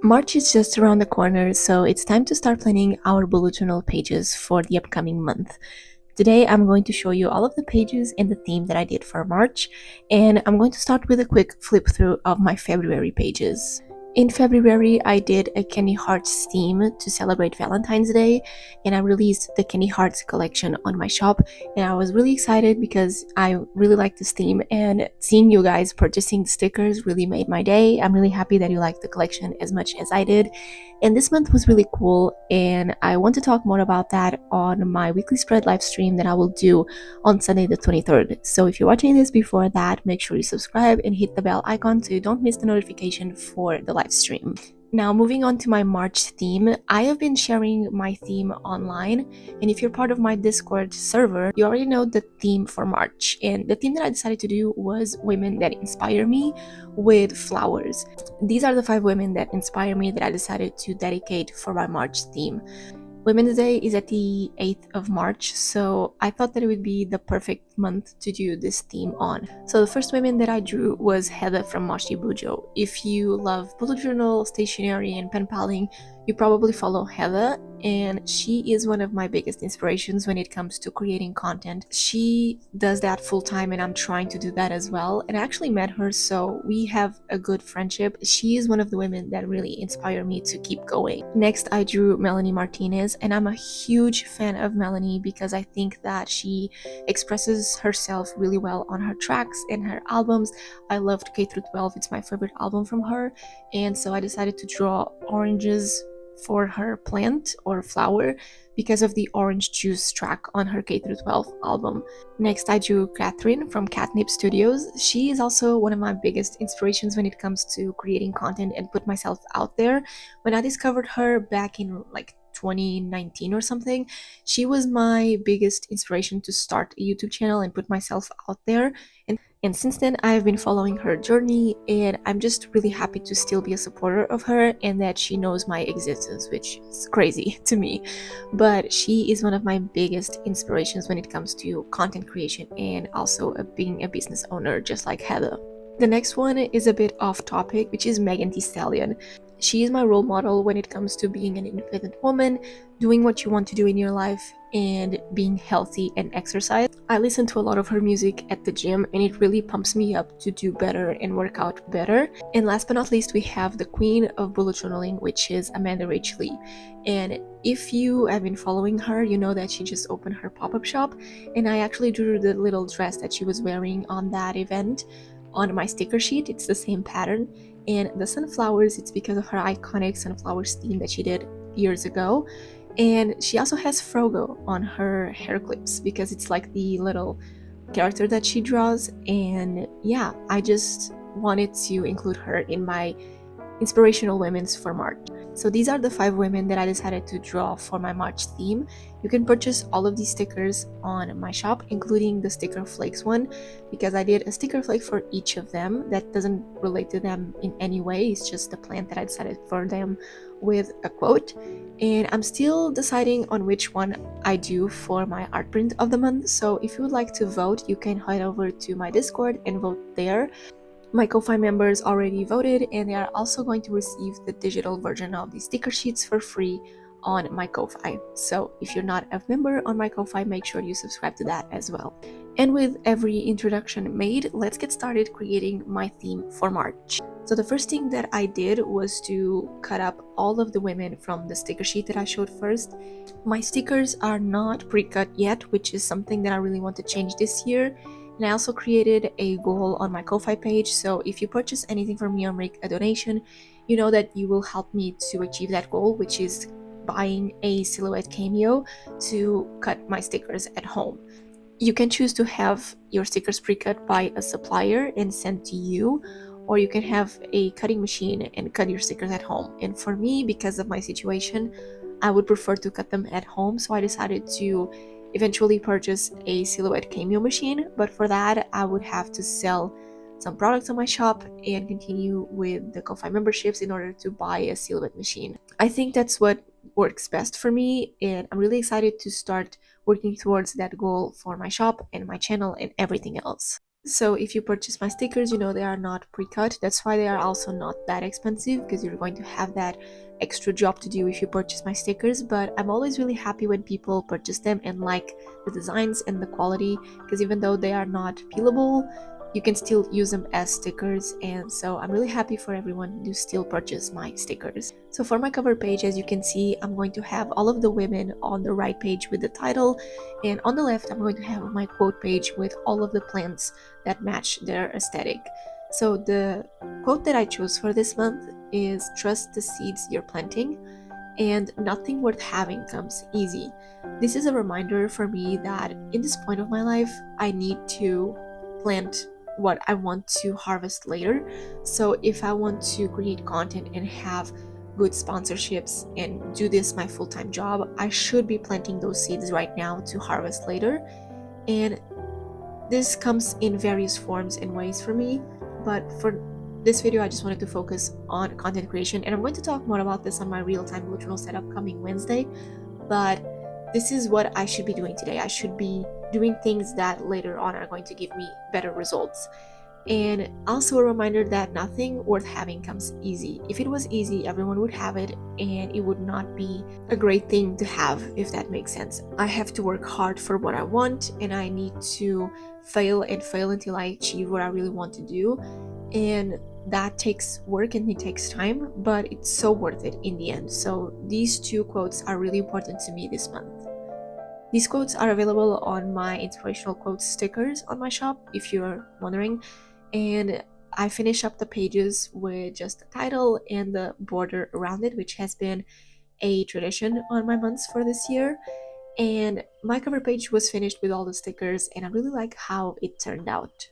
March is just around the corner, so it's time to start planning our bullet journal pages for the upcoming month. Today, I'm going to show you all of the pages and the theme that I did for March, and I'm going to start with a quick flip through of my February pages. In February, I did a Candy Hearts theme to celebrate Valentine's Day, and I released the Candy Hearts collection on my shop, and I was really excited because I really like this theme, and seeing you guys purchasing the stickers really made my day. I'm really happy that you liked the collection as much as I did, and this month was really cool, and I want to talk more about that on my weekly spread live stream that I will do on Sunday the 23rd. So if you're watching this before that, make sure you subscribe and hit the bell icon so you don't miss the notification for the live stream. Now, moving on to my March theme, I have been sharing my theme online, and if you're part of my Discord server, you already know the theme for March. And the theme that I decided to do was women that inspire me with flowers. These are the 5 women that inspire me that I decided to dedicate for my March theme. Women's Day is at the 8th of March, so I thought that it would be the perfect month to do this theme on. So the first woman that I drew was Heather from Moshi Bujo. If you love bullet journal, stationery, and pen paling, you probably follow Heather, and she is one of my biggest inspirations when it comes to creating content. She does that full time, and I'm trying to do that as well. And I actually met her, so we have a good friendship. She is one of the women that really inspire me to keep going. Next, I drew Melanie Martinez, and I'm a huge fan of Melanie because I think that she expresses herself really well on her tracks and her albums. I loved K through 12, it's my favorite album from her, and so I decided to draw oranges for her plant or flower because of the orange juice track on her K through 12 album. Next, I drew Catherine from Catnip Studios. She is also one of my biggest inspirations when it comes to creating content and put myself out there. When I discovered her back in like 2019 or something, she was my biggest inspiration to start a YouTube channel and put myself out there. And since then, I've been following her journey, and I'm just really happy to still be a supporter of her and that she knows my existence, which is crazy to me. But she is one of my biggest inspirations when it comes to content creation and also being a business owner, just like Heather. The next one is a bit off topic, which is Megan Thee Stallion. She is my role model when it comes to being an independent woman, doing what you want to do in your life, and being healthy and exercise. I listen to a lot of her music at the gym, and it really pumps me up to do better and work out better. And last but not least, we have the queen of bullet journaling, which is Amanda Rach Lee. And if you have been following her, you know that she just opened her pop-up shop, and I actually drew the little dress that she was wearing on that event on my sticker sheet. It's the same pattern, and the sunflowers, it's because of her iconic sunflowers theme that she did years ago. And she also has Frogo on her hair clips because it's like the little character that she draws. And yeah, I just wanted to include her in my inspirational women's for March. So these are the 5 women that I decided to draw for my March theme. You can purchase all of these stickers on my shop, including the sticker flakes one, because I did a sticker flake for each of them that doesn't relate to them in any way. It's just the plant that I decided for them with a quote. And I'm still deciding on which one I do for my art print of the month. So if you would like to vote, you can head over to my Discord and vote there. My Ko-Fi members already voted, and they are also going to receive the digital version of the sticker sheets for free on my Ko-Fi. So if you're not a member on my Ko-Fi, make sure you subscribe to that as well. And with every introduction made, let's get started creating my theme for March. So the first thing that I did was to cut up all of the women from the sticker sheet that I showed first. My stickers are not pre-cut yet, which is something that I really want to change this year. And I also created a goal on my Ko-Fi page, so if you purchase anything from me or make a donation, you know that you will help me to achieve that goal, which is buying a silhouette cameo to cut my stickers at home. You can choose to have your stickers pre-cut by a supplier and sent to you, or you can have a cutting machine and cut your stickers at home. And for me, because of my situation, I would prefer to cut them at home, so I decided to eventually purchase a silhouette cameo machine, but for that I would have to sell some products on my shop and continue with the Ko-Fi memberships in order to buy a silhouette machine. I think that's what works best for me, and I'm really excited to start working towards that goal for my shop and my channel and everything else. So if you purchase my stickers, you know they are not pre-cut. That's why they are also not that expensive, because you're going to have that extra job to do if you purchase my stickers. But I'm always really happy when people purchase them and like the designs and the quality, because even though they are not peelable, you can still use them as stickers. And so I'm really happy for everyone who still purchase my stickers. So for my cover page, as you can see, I'm going to have all of the women on the right page with the title, and on the left I'm going to have my quote page with all of the plants that match their aesthetic. So the quote that I chose for this month is "Trust the seeds you're planting, and nothing worth having comes easy." This is a reminder for me that in this point of my life, I need to plant what I want to harvest later. So if I want to create content and have good sponsorships and do this my full-time job, I should be planting those seeds right now to harvest later. And this comes in various forms and ways for me, but for this video I just wanted to focus on content creation, and I'm going to talk more about this on my real-time bullet journal setup coming Wednesday. But this is what I should be doing today. I should be doing things that later on are going to give me better results. And also a reminder that nothing worth having comes easy. If it was easy, everyone would have it, and it would not be a great thing to have, if that makes sense. I have to work hard for what I want, and I need to fail and fail until I achieve what I really want to do. And that takes work and it takes time, but it's so worth it in the end. So these two quotes are really important to me this month. These quotes are available on my inspirational quotes stickers on my shop, if you're wondering. And I finish up the pages with just the title and the border around it, which has been a tradition on my months for this year. And my cover page was finished with all the stickers, and I really like how it turned out.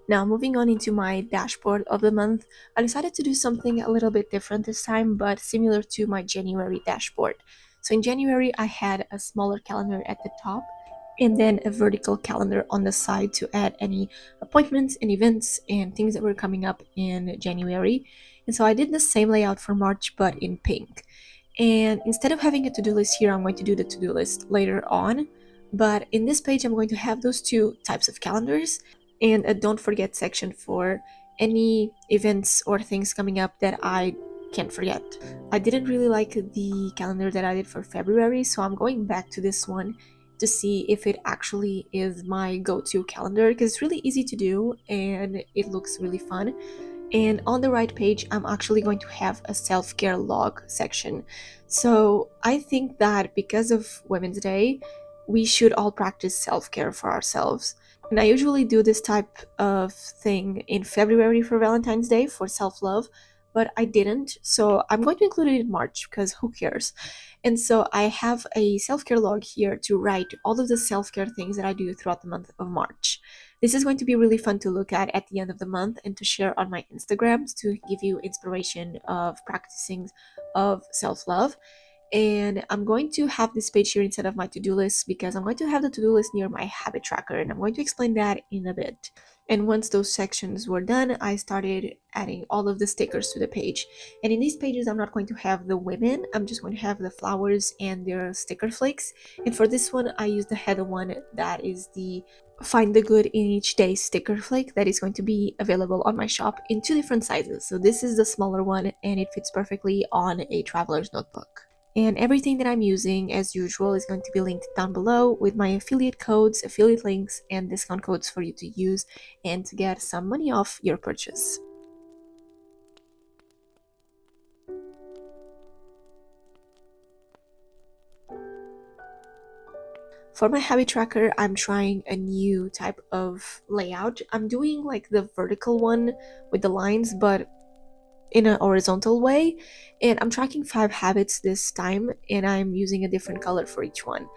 Now, moving on into my dashboard of the month, I decided to do something a little bit different this time, but similar to my January dashboard. So in January, I had a smaller calendar at the top, and then a vertical calendar on the side to add any appointments and events and things that were coming up in January. And so I did the same layout for March, but in pink. And instead of having a to-do list here, I'm going to do the to-do list later on. But in this page, I'm going to have those two types of calendars and a don't forget section for any events or things coming up that I can't forget. I didn't really like the calendar that I did for February, so I'm going back to this one to see if it actually is my go-to calendar, because it's really easy to do and it looks really fun. And on the right page, I'm actually going to have a self-care log section. So I think that because of Women's Day, we should all practice self-care for ourselves. And I usually do this type of thing in February for Valentine's Day for self-love, but I didn't. So I'm going to include it in March, because who cares? And so I have a self-care log here to write all of the self-care things that I do throughout the month of March. This is going to be really fun to look at the end of the month and to share on my Instagrams to give you inspiration of practicing of self-love. And I'm going to have this page here instead of my to-do list, because I'm going to have the to-do list near my habit tracker, and I'm going to explain that in a bit. And once those sections were done, I started adding all of the stickers to the page. And in these pages, I'm not going to have the women, I'm just going to have the flowers and their sticker flakes. And for this one, I used the header one, that is the find the good in each day sticker flake that is going to be available on my shop in two different sizes. So this is the smaller one, and it fits perfectly on a traveler's notebook. And everything that I'm using, as usual, is going to be linked down below with my affiliate codes, affiliate links, and discount codes for you to use and to get some money off your purchase. For my habit tracker, I'm trying a new type of layout. I'm doing like the vertical one with the lines, but in a horizontal way, and I'm tracking 5 habits this time, and I'm using a different color for each one.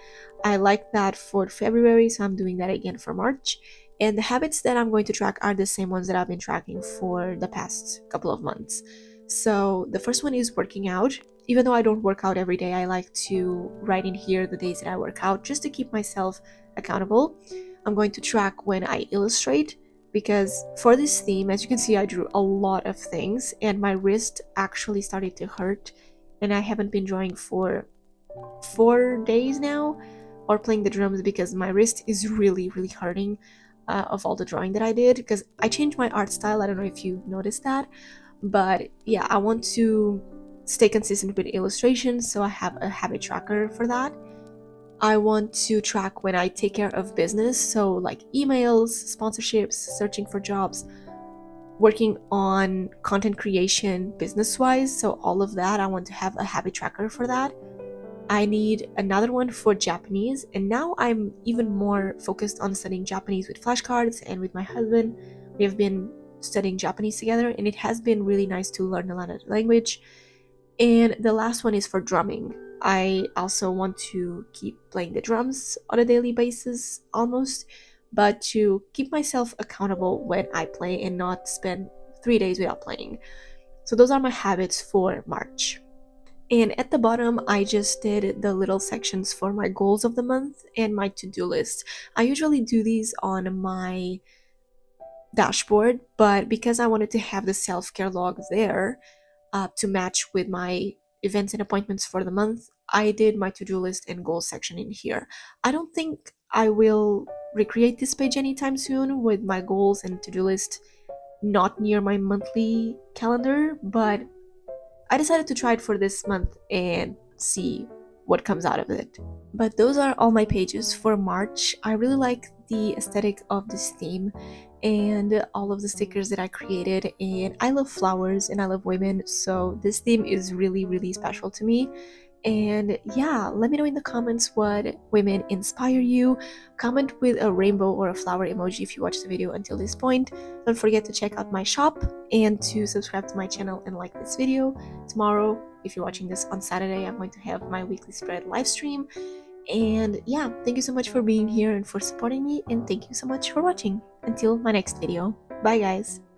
I like that for February, so I'm doing that again for March. And the habits that I'm going to track are the same ones that I've been tracking for the past couple of months. So the first one is working out. Even though I don't work out every day, I like to write in here the days that I work out just to keep myself accountable. I'm going to track when I illustrate, because for this theme, as you can see, I drew a lot of things and my wrist actually started to hurt, and I haven't been drawing for 4 days now, or playing the drums, because my wrist is really hurting of all the drawing that I did, because I changed my art style. I don't know if you noticed that, but yeah, I want to stay consistent with illustrations, so I have a habit tracker for that. I want to track when I take care of business, so like emails, sponsorships, searching for jobs, working on content creation business wise. So, all of that, I want to have a habit tracker for that. I need another one for Japanese, and now I'm even more focused on studying Japanese with flashcards and with my husband. We have been studying Japanese together, and it has been really nice to learn another language. And the last one is for drumming. I also want to keep playing the drums on a daily basis almost, but to keep myself accountable when I play and not spend 3 days without playing. So those are my habits for March. And at the bottom, I just did the little sections for my goals of the month and my to do list. I usually do these on my dashboard, but because I wanted to have the self care log there to match with my events and appointments for the month, I did my to do list and goals section in here. I don't think I will recreate this page anytime soon with my goals and to do list not near my monthly calendar, but I decided to try it for this month and see what comes out of it. But those are all my pages for March. I really like the aesthetic of this theme and all of the stickers that I created, and I love flowers and I love women, so this theme is really special to me. And yeah, let me know in the comments what women inspire you. Comment with a rainbow or a flower emoji if you watched the video until this point. Don't forget to check out my shop and to subscribe to my channel and like this video. Tomorrow, if you're watching this on Saturday, I'm going to have my weekly spread live stream. And yeah, thank you so much for being here and for supporting me, and thank you so much for watching. Until my next video. Bye guys!